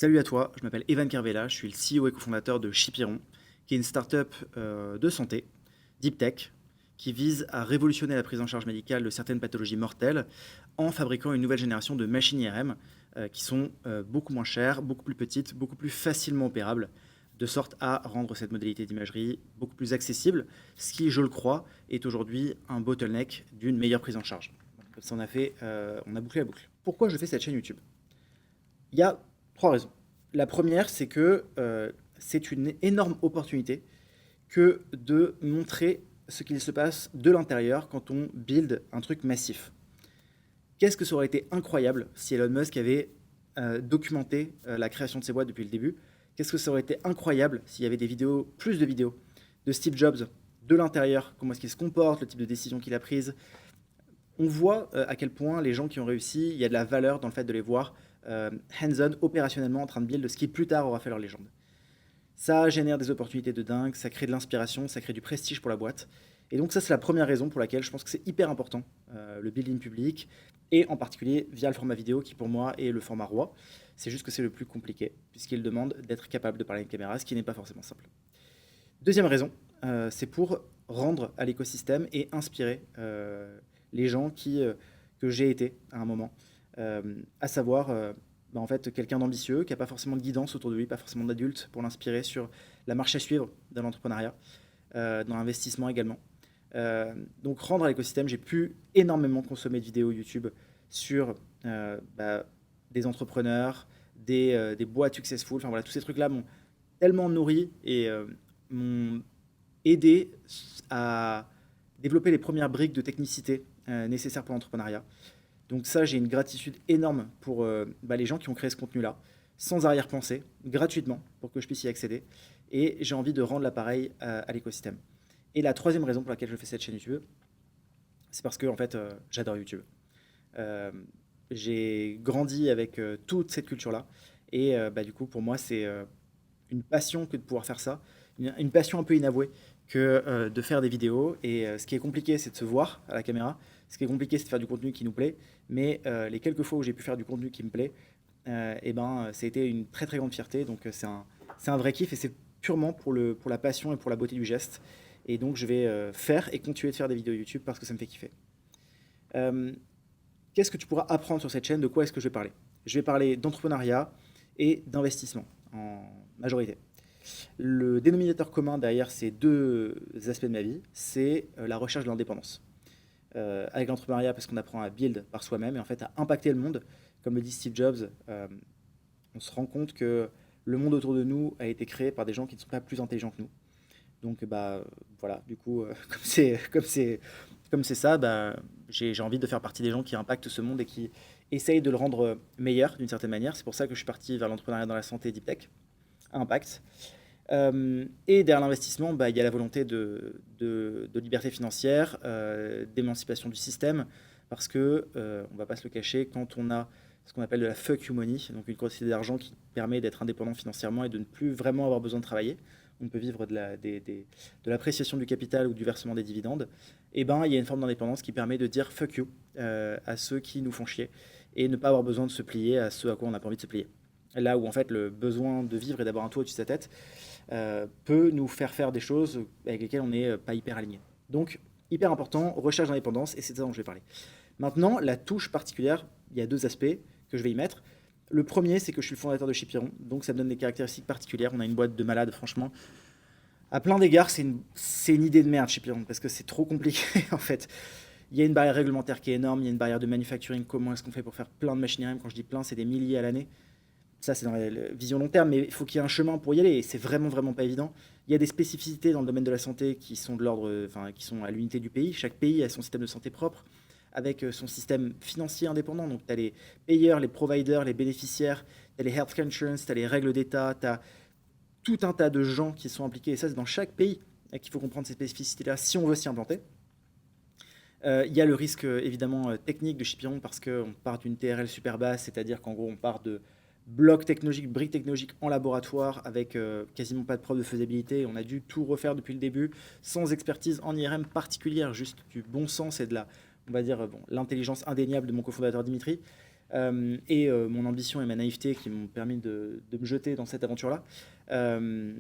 Salut à toi, je m'appelle Evan Kervella, je suis le CEO et cofondateur de Chipiron, qui est une startup de santé, deep tech, qui vise à révolutionner la prise en charge médicale de certaines pathologies mortelles en fabriquant une nouvelle génération de machines IRM qui sont beaucoup moins chères, beaucoup plus petites, beaucoup plus facilement opérables, de sorte à rendre cette modalité d'imagerie beaucoup plus accessible, ce qui, je le crois, est aujourd'hui un bottleneck d'une meilleure prise en charge. Comme ça, on a bouclé la boucle. Pourquoi je fais cette chaîne YouTube? Il y a trois raisons. La première, c'est que c'est une énorme opportunité que de montrer ce qu'il se passe de l'intérieur quand on build un truc massif. Qu'est-ce que ça aurait été incroyable si Elon Musk avait documenté la création de ses boîtes depuis le début? Qu'est-ce que ça aurait été incroyable s'il y avait des vidéos, plus de vidéos de Steve Jobs de l'intérieur, comment est-ce qu'il se comporte, le type de décision qu'il a prise. On voit à quel point les gens qui ont réussi, il y a de la valeur dans le fait de les voir hands-on, opérationnellement en train de build ce qui plus tard aura fait leur légende. Ça génère des opportunités de dingue, ça crée de l'inspiration, ça crée du prestige pour la boîte. Et donc ça, c'est la première raison pour laquelle je pense que c'est hyper important, le building public, et en particulier via le format vidéo qui pour moi est le format roi. C'est juste que c'est le plus compliqué, puisqu'il demande d'être capable de parler à une caméra, ce qui n'est pas forcément simple. Deuxième raison, c'est pour rendre à l'écosystème et inspirer les gens que j'ai été à un moment, à savoir en fait, quelqu'un d'ambitieux qui n'a pas forcément de guidance autour de lui, pas forcément d'adultes pour l'inspirer sur la marche à suivre dans l'entrepreneuriat, dans l'investissement également. Donc rendre à l'écosystème, j'ai pu énormément consommer de vidéos YouTube sur des entrepreneurs, des boîtes successful, enfin voilà, tous ces trucs-là m'ont tellement nourri et m'ont aidé à développer les premières briques de technicité nécessaires pour l'entrepreneuriat. Donc ça, j'ai une gratitude énorme pour les gens qui ont créé ce contenu-là, sans arrière-pensée, gratuitement, pour que je puisse y accéder. Et j'ai envie de rendre l'appareil à l'écosystème. Et la troisième raison pour laquelle je fais cette chaîne YouTube, c'est parce que en fait, j'adore YouTube. Euh, j'ai grandi avec toute cette culture-là. Et du coup, pour moi, c'est une passion que de pouvoir faire ça. Une passion un peu inavouée que de faire des vidéos. Et ce qui est compliqué, c'est de se voir à la caméra. Ce qui est compliqué, c'est de faire du contenu qui nous plaît. Mais les quelques fois où j'ai pu faire du contenu qui me plaît, ça a été une très très grande fierté. Donc c'est un vrai kiff et c'est purement pour la passion et pour la beauté du geste. Et donc je vais faire et continuer de faire des vidéos YouTube parce que ça me fait kiffer. Euh, Qu'est-ce que tu pourras apprendre sur cette chaîne? De quoi est-ce que je vais parler? Je vais parler d'entrepreneuriat et d'investissement en majorité. Le dénominateur commun derrière ces deux aspects de ma vie, c'est la recherche de l'indépendance. Avec l'entrepreneuriat, parce qu'on apprend à build par soi-même et en fait à impacter le monde. Comme le dit Steve Jobs, on se rend compte que le monde autour de nous a été créé par des gens qui ne sont pas plus intelligents que nous. Donc voilà, du coup, comme c'est ça, j'ai envie de faire partie des gens qui impactent ce monde et qui essayent de le rendre meilleur d'une certaine manière. C'est pour ça que je suis parti vers l'entrepreneuriat dans la santé deep tech, à impact. Et derrière l'investissement, il y a la volonté de liberté financière, d'émancipation du système, parce que, on ne va pas se le cacher, quand on a ce qu'on appelle de la fuck you money, donc une quantité d'argent qui permet d'être indépendant financièrement et de ne plus vraiment avoir besoin de travailler, on peut vivre de l'appréciation du capital ou du versement des dividendes, et il y a une forme d'indépendance qui permet de dire fuck you à ceux qui nous font chier et ne pas avoir besoin de se plier à ceux à quoi on n'a pas envie de se plier. Là où en fait le besoin de vivre et d'avoir un toit au-dessus de sa tête peut nous faire des choses avec lesquelles on n'est pas hyper aligné. Donc, hyper important, recherche d'indépendance, et c'est de ça dont je vais parler. Maintenant, la touche particulière, il y a deux aspects que je vais y mettre. Le premier, c'est que je suis le fondateur de Chipiron, donc ça me donne des caractéristiques particulières. On a une boîte de malades, franchement. À plein d'égards, c'est une idée de merde, Chipiron, parce que c'est trop compliqué, en fait. Il y a une barrière réglementaire qui est énorme, il y a une barrière de manufacturing. Comment est-ce qu'on fait pour faire plein de machines IRM? Quand je dis plein, c'est des milliers à l'année. Ça, c'est dans la vision long terme, mais il faut qu'il y ait un chemin pour y aller, et c'est vraiment, vraiment pas évident. Il y a des spécificités dans le domaine de la santé qui sont de l'ordre, enfin, qui sont à l'unité du pays. Chaque pays a son système de santé propre, avec son système financier indépendant. Donc, tu as les payeurs, les providers, les bénéficiaires, tu as les health insurance, tu as les règles d'État, tu as tout un tas de gens qui sont impliqués, et ça, c'est dans chaque pays qu'il faut comprendre ces spécificités-là si on veut s'y implanter. Il y a le risque évidemment technique de Chipiron parce qu'on part d'une TRL super basse, c'est-à-dire qu'en gros on part de blocs technologiques, briques technologiques en laboratoire avec quasiment pas de preuve de faisabilité. On a dû tout refaire depuis le début sans expertise en IRM particulière, juste du bon sens et de la, on va dire, l'intelligence indéniable de mon cofondateur Dimitri. Mon ambition et ma naïveté qui m'ont permis de me jeter dans cette aventure-là. Euh,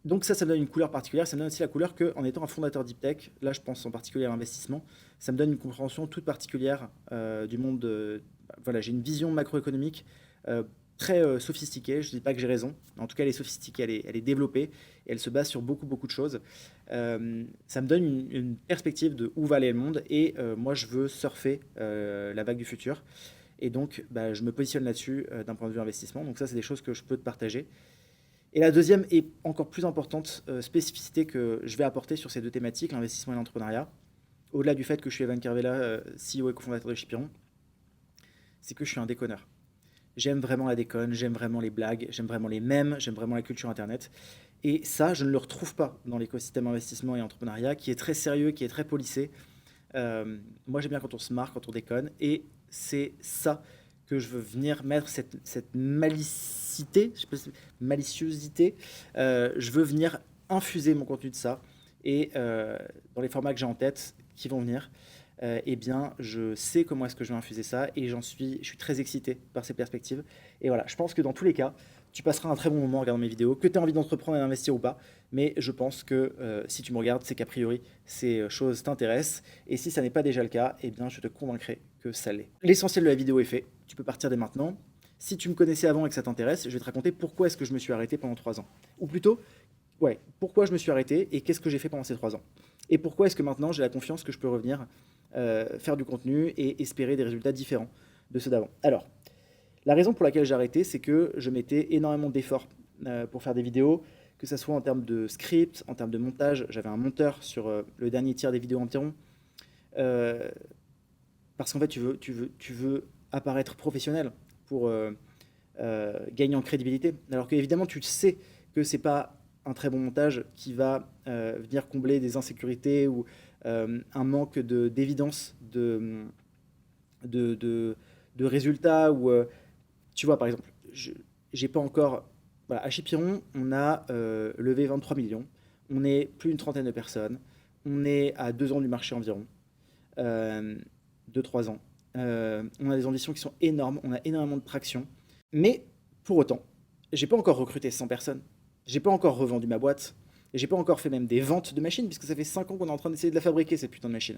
donc ça me donne une couleur particulière. Ça me donne aussi la couleur qu'en étant un fondateur Deep Tech, là je pense en particulier à l'investissement, ça me donne une compréhension toute particulière du monde. Voilà, j'ai une vision macroéconomique euh, très sophistiquée. Je ne dis pas que j'ai raison. En tout cas, elle est sophistiquée, elle est développée et elle se base sur beaucoup, beaucoup de choses. Ça me donne une perspective de où va aller le monde et moi, je veux surfer la vague du futur. Et donc, bah, je me positionne là-dessus d'un point de vue investissement. Donc ça, c'est des choses que je peux te partager. Et la deuxième et encore plus importante spécificité que je vais apporter sur ces deux thématiques, l'investissement et l'entrepreneuriat, au-delà du fait que je suis Evan Carvela, CEO et cofondateur de Chipiron, c'est que je suis un déconneur. J'aime vraiment la déconne, j'aime vraiment les blagues, j'aime vraiment les mèmes, j'aime vraiment la culture internet. Et ça, je ne le retrouve pas dans l'écosystème investissement et entrepreneuriat, qui est très sérieux, qui est très policé. Moi, j'aime bien quand on se marre, quand on déconne. Et c'est ça que je veux venir mettre, cette malicité, je sais pas maliciosité. Je veux venir infuser mon contenu de ça. Et dans les formats que j'ai en tête, qui vont venir, eh bien, je sais comment est-ce que je vais infuser ça et je suis très excité par ces perspectives. Et voilà, je pense que dans tous les cas, tu passeras un très bon moment en regardant mes vidéos, que tu aies envie d'entreprendre et d'investir ou pas. Mais je pense que si tu me regardes, c'est qu'a priori, ces choses t'intéressent. Et si ça n'est pas déjà le cas, eh bien, je te convaincrai que ça l'est. L'essentiel de la vidéo est fait. Tu peux partir dès maintenant. Si tu me connaissais avant et que ça t'intéresse, je vais te raconter pourquoi est-ce que je me suis arrêté pendant 3 ans. Ou plutôt, ouais, pourquoi je me suis arrêté et qu'est-ce que j'ai fait pendant ces 3 ans. Et pourquoi est-ce que maintenant j'ai la confiance que je peux revenir faire du contenu et espérer des résultats différents de ceux d'avant. Alors, la raison pour laquelle j'ai arrêté, c'est que je mettais énormément d'efforts pour faire des vidéos, que ce soit en termes de script, en termes de montage. J'avais un monteur sur le dernier tiers des vidéos environ. Euh, Parce qu'en fait, tu veux apparaître professionnel pour gagner en crédibilité. Alors qu'évidemment, tu sais que c'est pas un très bon montage qui va venir combler des insécurités ou un manque d'évidence de, de, de résultats. Ou, tu vois, par exemple, j'ai pas encore. Voilà, à Chipiron, on a levé 23 millions. On est plus d'une trentaine de personnes. On est à 2 ans du marché environ. Euh, 2-3 ans. On a des ambitions qui sont énormes. On a énormément de traction. Mais pour autant, j'ai pas encore recruté 100 personnes. J'ai pas encore revendu ma boîte. Et j'ai pas encore fait même des ventes de machines, puisque ça fait 5 ans qu'on est en train d'essayer de la fabriquer, cette putain de machine.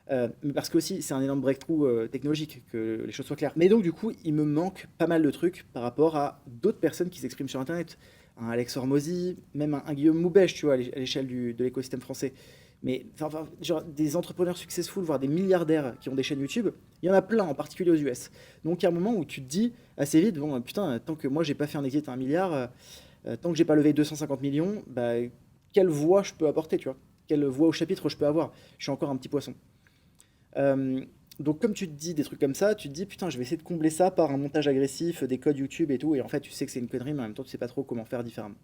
Mais parce que aussi, c'est un énorme breakthrough technologique, que les choses soient claires. Mais donc, du coup, il me manque pas mal de trucs par rapport à d'autres personnes qui s'expriment sur Internet. Un Alex Hormozy, même un Guillaume Moubèche, tu vois, à l'échelle de l'écosystème français. Mais genre, des entrepreneurs successful, voire des milliardaires qui ont des chaînes YouTube, il y en a plein, en particulier aux US. Donc, il y a un moment où tu te dis assez vite, bon, putain, tant que moi, j'ai pas fait un exit à 1 milliard, tant que j'ai pas levé 250 millions, bah, quelle voix je peux apporter, tu vois? Quelle voix au chapitre je peux avoir? Je suis encore un petit poisson. Euh, donc comme tu te dis des trucs comme ça, tu te dis putain je vais essayer de combler ça par un montage agressif, des codes YouTube et tout, et en fait tu sais que c'est une connerie, mais en même temps tu sais pas trop comment faire différemment.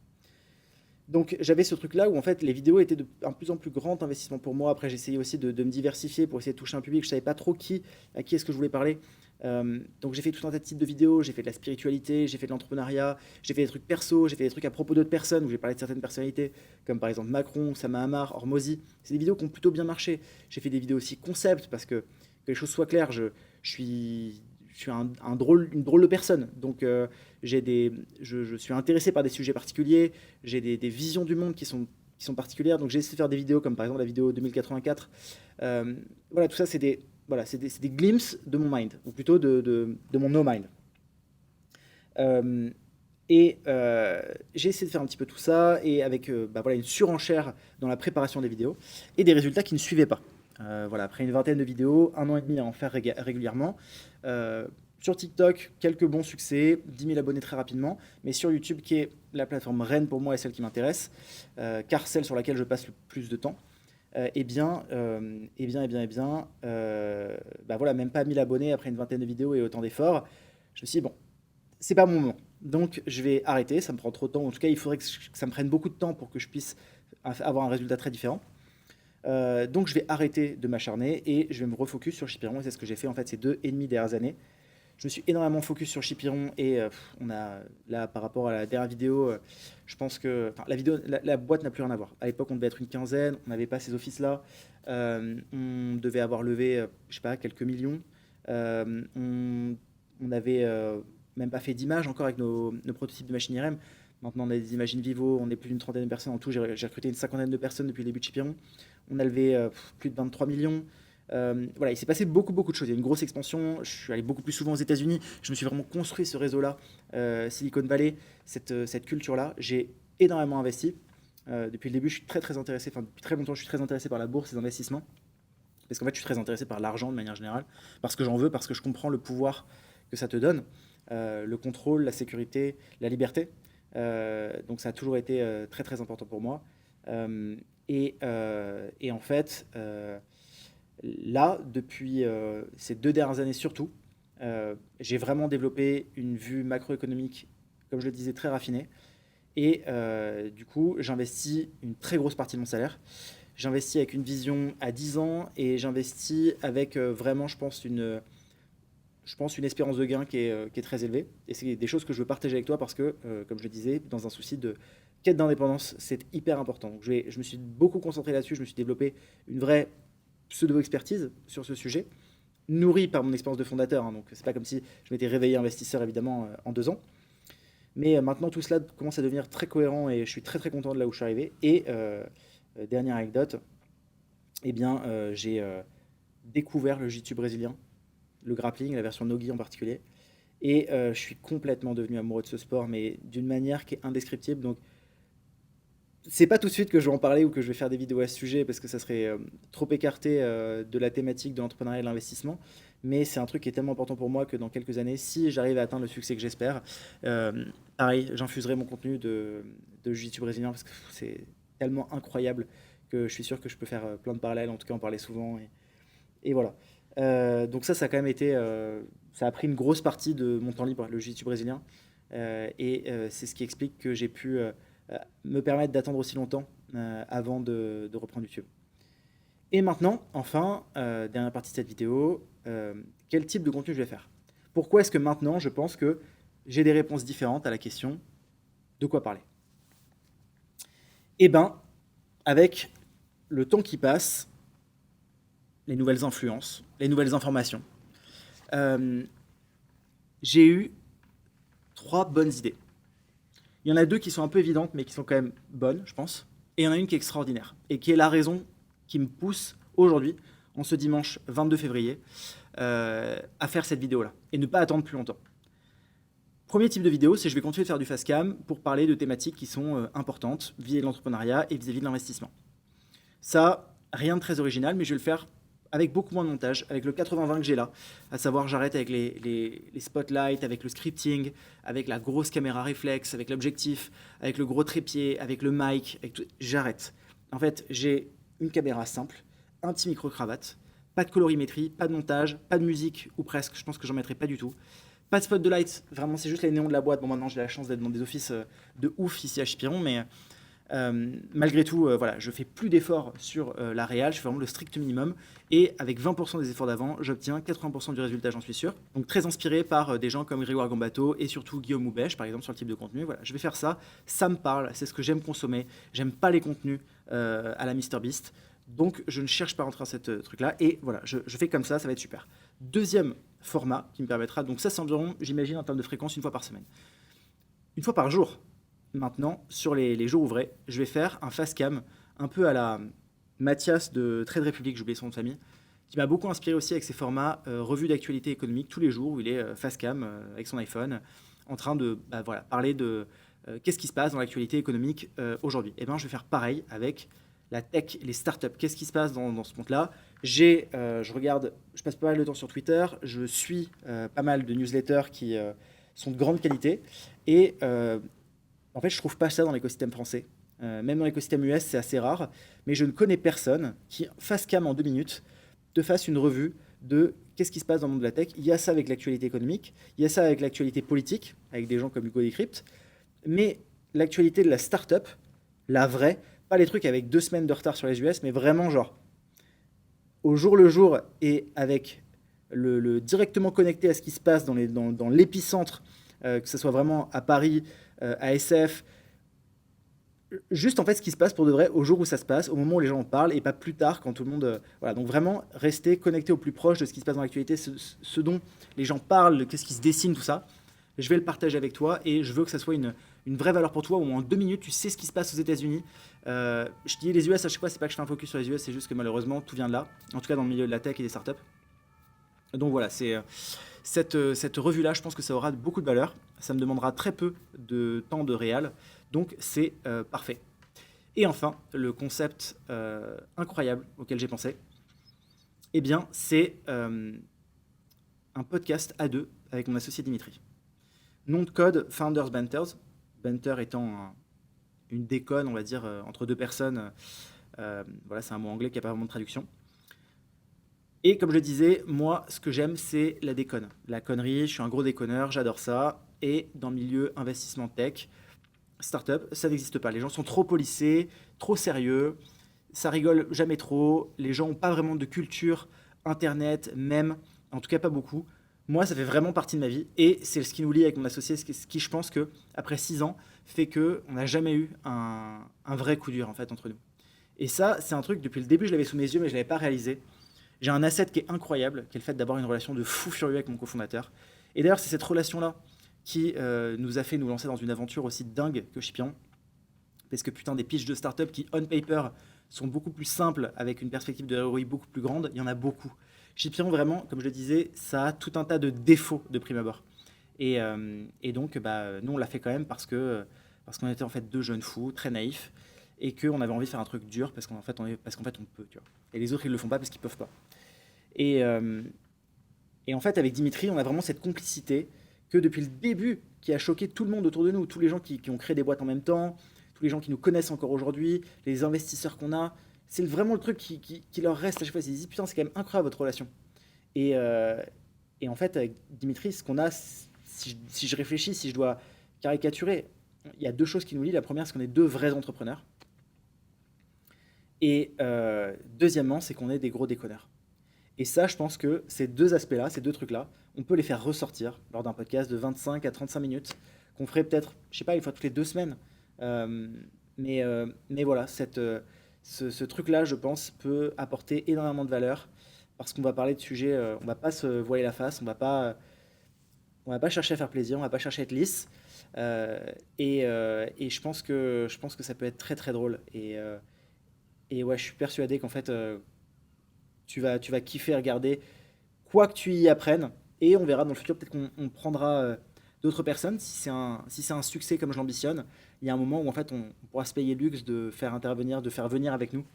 Donc j'avais ce truc là où en fait les vidéos étaient de un plus en plus grand investissement pour moi. Après j'essayais aussi de me diversifier pour essayer de toucher un public, je savais pas trop à qui est-ce que je voulais parler. Donc j'ai fait tout un tas de types de vidéos, j'ai fait de la spiritualité, j'ai fait de l'entrepreneuriat, j'ai fait des trucs perso, j'ai fait des trucs à propos d'autres personnes où j'ai parlé de certaines personnalités, comme par exemple Macron, Sama Hamar, Hormozy. C'est des vidéos qui ont plutôt bien marché. J'ai fait des vidéos aussi concept parce que les choses soient claires, je suis une drôle de personne. Donc je suis intéressé par des sujets particuliers, j'ai des visions du monde qui sont particulières. Donc j'ai essayé de faire des vidéos comme par exemple la vidéo 2084. Voilà, tout ça c'est des glimpses de mon mind, ou plutôt de mon no mind. Euh, j'ai essayé de faire un petit peu tout ça, et avec bah, voilà, une surenchère dans la préparation des vidéos, et des résultats qui ne suivaient pas. Voilà, après une vingtaine de vidéos, 1 an et demi à en faire régulièrement. Euh, sur TikTok, quelques bons succès, 10 000 abonnés très rapidement, mais sur YouTube, qui est la plateforme reine pour moi et celle qui m'intéresse, car celle sur laquelle je passe le plus de temps, bah voilà, même pas 1000 abonnés après une vingtaine de vidéos et autant d'efforts. Je me suis dit, bon, c'est pas mon moment. Donc je vais arrêter, ça me prend trop de temps. En tout cas, il faudrait que ça me prenne beaucoup de temps pour que je puisse avoir un résultat très différent. Donc je vais arrêter de m'acharner et je vais me refocus sur Chipiron. Et c'est ce que j'ai fait en fait ces 2 et demi dernières années. Je me suis énormément focus sur Chipiron et on a là par rapport à la dernière vidéo, je pense que enfin, la boîte n'a plus rien à voir. À l'époque, on devait être une quinzaine, on n'avait pas ces offices-là, on devait avoir levé, je sais pas, quelques millions. On On n'avait même pas fait d'image encore avec nos prototypes de machines IRM. Maintenant, on a des images in vivo, on est plus d'une trentaine de personnes en tout. J'ai recruté une cinquantaine de personnes depuis le début de Chipiron. On a levé plus de 23 millions. Voilà, il s'est passé beaucoup, beaucoup de choses. Il y a une grosse expansion. Je suis allé beaucoup plus souvent aux États-Unis. Je me suis vraiment construit ce réseau-là, Silicon Valley, cette culture-là. J'ai énormément investi. Depuis le début, je suis très, très intéressé, enfin, depuis très longtemps, je suis très intéressé par la bourse et les investissements. Parce qu'en fait, je suis très intéressé par l'argent de manière générale, parce que j'en veux, parce que je comprends le pouvoir que ça te donne, le contrôle, la sécurité, la liberté. Donc ça a toujours été très très important pour moi. Et en fait, là, depuis ces 2 dernières années surtout, j'ai vraiment développé une vue macroéconomique, comme je le disais, très raffinée. Et du coup, j'investis une très grosse partie de mon salaire. J'investis avec une vision à 10 ans et j'investis avec vraiment, je pense, une espérance de gain qui est très élevée. Et c'est des choses que je veux partager avec toi parce que, comme je le disais, dans un souci de quête d'indépendance, c'est hyper important. Donc, je me suis beaucoup concentré là-dessus, je me suis développé une vraie pseudo-expertise sur ce sujet, nourrie par mon expérience de fondateur, hein. Donc c'est pas comme si je m'étais réveillé investisseur évidemment en 2 ans. Mais maintenant tout cela commence à devenir très cohérent et je suis très très content de là où je suis arrivé. Et dernière anecdote, eh bien j'ai découvert le jiu-jitsu brésilien, le grappling, la version no-gi en particulier. Et je suis complètement devenu amoureux de ce sport, mais d'une manière qui est indescriptible. Donc, c'est pas tout de suite que je vais en parler ou que je vais faire des vidéos à ce sujet parce que ça serait trop écarté de la thématique de l'entrepreneuriat et de l'investissement. Mais c'est un truc qui est tellement important pour moi que dans quelques années, si j'arrive à atteindre le succès que j'espère, pareil, j'infuserai mon contenu de jiu-jitsu brésilien parce que c'est tellement incroyable que je suis sûr que je peux faire plein de parallèles, en tout cas en parler souvent. Et voilà. Donc ça a quand même été, ça a pris une grosse partie de mon temps libre, le jiu-jitsu brésilien. C'est ce qui explique que j'ai pu me permettre d'attendre aussi longtemps avant de reprendre YouTube. Et maintenant, enfin, dernière partie de cette vidéo, quel type de contenu je vais faire? Pourquoi est-ce que maintenant je pense que j'ai des réponses différentes à la question de quoi parler? Eh ben, avec le temps qui passe, les nouvelles influences, les nouvelles informations, j'ai eu 3 bonnes idées. Il y en a 2 qui sont un peu évidentes, mais qui sont quand même bonnes, je pense. Et il y en a une qui est extraordinaire, et qui est la raison qui me pousse aujourd'hui, en ce dimanche 22 février, à faire cette vidéo-là, et ne pas attendre plus longtemps. Premier type de vidéo, c'est je vais continuer de faire du fast cam pour parler de thématiques qui sont importantes vis-à-vis de l'entrepreneuriat et vis-à-vis de l'investissement. Ça, rien de très original, mais je vais le faire avec beaucoup moins de montage, avec le 80-20 que j'ai là, à savoir j'arrête avec les spotlights, avec le scripting, avec la grosse caméra réflexe, avec l'objectif, avec le gros trépied, avec le mic, j'arrête. En fait, j'ai une caméra simple, un petit micro-cravate, pas de colorimétrie, pas de montage, pas de musique, ou presque, je pense que j'en mettrai pas du tout. Pas de spot de light, vraiment c'est juste les néons de la boîte. Bon, maintenant j'ai la chance d'être dans des offices de ouf ici à Chipiron, mais malgré tout, voilà, je fais plus d'efforts sur la réal, je fais vraiment le strict minimum. Et avec 20% des efforts d'avant, j'obtiens 80% du résultat, j'en suis sûr. Donc très inspiré par des gens comme Grégoire Gambato et surtout Guillaume Houbèche, par exemple, sur le type de contenu. Voilà, je vais faire ça, ça me parle, c'est ce que j'aime consommer. J'aime pas les contenus à la MrBeast. Donc je ne cherche pas à rentrer dans cette truc-là. Et voilà, je fais comme ça va être super. Deuxième format qui me permettra, donc ça c'est environ, j'imagine, en termes de fréquence, 1 fois par semaine. 1 fois par jour. Maintenant, sur les jours ouvrés, je vais faire un fast cam un peu à la Mathias de Trade Republic, j'ai oublié son nom de famille, qui m'a beaucoup inspiré aussi avec ses formats revue d'actualité économique tous les jours où il est fast cam avec son iPhone en train de voilà, parler de qu'est-ce qui se passe dans l'actualité économique aujourd'hui. Et bien, je vais faire pareil avec la tech, les startups. Qu'est-ce qui se passe dans ce monde-là? Je regarde, je passe pas mal de temps sur Twitter, je suis pas mal de newsletters qui sont de grande qualité et en fait, je trouve pas ça dans l'écosystème français. Même dans l'écosystème US, c'est assez rare. Mais je ne connais personne qui, face cam en 2 minutes, te fasse une revue de qu'est-ce qui se passe dans le monde de la tech. Il y a ça avec l'actualité économique, il y a ça avec l'actualité politique, avec des gens comme Hugo Décrypte. Mais l'actualité de la startup, la vraie, pas les trucs avec 2 semaines de retard sur les US, mais vraiment genre au jour le jour et avec le directement connecté à ce qui se passe dans l'épicentre, que ce soit vraiment à Paris, à SF, Juste en fait ce qui se passe pour de vrai au jour où ça se passe, au moment où les gens en parlent et pas plus tard quand tout le monde. Voilà, donc vraiment rester connecté au plus proche de ce qui se passe dans l'actualité, ce dont les gens parlent, qu'est-ce qui se dessine, tout ça. Je vais le partager avec toi et je veux que ça soit une vraie valeur pour toi où en 2 minutes tu sais ce qui se passe aux États-Unis. Je dis les US à chaque fois, c'est pas que je fais un focus sur les US, c'est juste que malheureusement tout vient de là, en tout cas dans le milieu de la tech et des startups. Donc voilà, c'est cette revue-là, je pense que ça aura beaucoup de valeur. Ça me demandera très peu de temps de réal, donc c'est parfait. Et enfin, le concept incroyable auquel j'ai pensé, eh bien, c'est un podcast à deux avec mon associé Dimitri. Nom de code Founders Banters, banter étant une déconne, on va dire, entre deux personnes. Voilà, c'est un mot anglais qui n'a pas vraiment de traduction. Et comme je le disais, moi, ce que j'aime, c'est la déconne. La connerie, je suis un gros déconneur, j'adore ça. Et dans le milieu investissement tech, startup, ça n'existe pas. Les gens sont trop policés, trop sérieux, ça rigole jamais trop. Les gens n'ont pas vraiment de culture, internet, même, en tout cas pas beaucoup. Moi, ça fait vraiment partie de ma vie. Et c'est ce qui nous lie avec mon associé, ce qui, je pense, que après 6 ans, fait qu'on n'a jamais eu un vrai coup dur, en fait, entre nous. Et ça, c'est un truc, depuis le début, je l'avais sous mes yeux, mais je ne l'avais pas réalisé. J'ai un asset qui est incroyable, qui est le fait d'avoir une relation de fou furieux avec mon cofondateur. Et d'ailleurs, c'est cette relation-là qui nous a fait nous lancer dans une aventure aussi dingue que Shipion. Parce que putain, des pitchs de start-up qui, on paper, sont beaucoup plus simples avec une perspective de ROI beaucoup plus grande, il y en a beaucoup. Shipion, vraiment, comme je le disais, ça a tout un tas de défauts de prime abord. Et donc, nous, on l'a fait quand même parce qu'on était en fait deux jeunes fous, très naïfs, et qu'on avait envie de faire un truc dur parce qu'en fait, on peut, tu vois. Et les autres, ils le font pas parce qu'ils peuvent pas. Et, euh, et en fait, avec Dimitri, on a vraiment cette complicité que depuis le début, qui a choqué tout le monde autour de nous, tous les gens qui ont créé des boîtes en même temps, tous les gens qui nous connaissent encore aujourd'hui, les investisseurs qu'on a, c'est vraiment le truc qui leur reste à chaque fois. Ils se disent, putain, c'est quand même incroyable votre relation. Et, euh, et en fait, avec Dimitri, ce qu'on a, si je réfléchis, si je dois caricaturer, il y a deux choses qui nous lient. La première, c'est qu'on est deux vrais entrepreneurs. Et deuxièmement, c'est qu'on est des gros déconneurs. Et ça, je pense que ces deux aspects-là, ces deux trucs-là, on peut les faire ressortir lors d'un podcast de 25 à 35 minutes, qu'on ferait peut-être, je sais pas, une fois toutes les 2 semaines. Euh, mais voilà, ce truc-là, je pense, peut apporter énormément de valeur parce qu'on va parler de sujets, on va pas se voiler la face, on va pas chercher à faire plaisir, on va pas chercher à être lisse. Euh, et je pense que ça peut être très très drôle. Et ouais, je suis persuadé qu'en fait, tu vas kiffer regarder quoi que tu y apprennes. Et on verra dans le futur, peut-être qu'on prendra d'autres personnes. Si c'est un succès comme je l'ambitionne, il y a un moment où en fait on pourra se payer le luxe de faire intervenir, de faire venir avec nous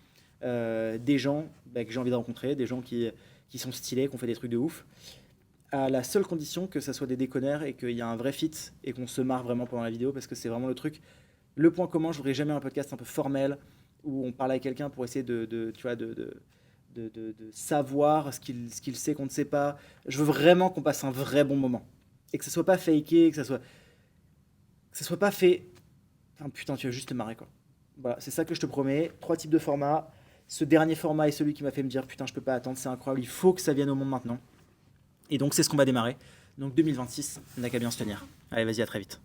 des gens que j'ai envie de rencontrer, des gens qui sont stylés, qui ont fait des trucs de ouf, à la seule condition que ça soit des déconneurs et qu'il y a un vrai fit et qu'on se marre vraiment pendant la vidéo parce que c'est vraiment le truc. Le point commun, je voudrais jamais un podcast un peu formel où on parle avec quelqu'un pour essayer tu vois, de savoir ce qu'il sait qu'on ne sait pas. Je veux vraiment qu'on passe un vrai bon moment. Et que ça soit pas faké, que ça soit pas fait. Enfin, putain, tu vas juste te marrer, quoi. Voilà, c'est ça que je te promets. 3 types de formats. Ce dernier format est celui qui m'a fait me dire putain, je peux pas attendre, c'est incroyable, il faut que ça vienne au monde maintenant. Et donc, c'est ce qu'on va démarrer. Donc, 2026, on n'a qu'à bien se tenir. Allez, vas-y, à très vite.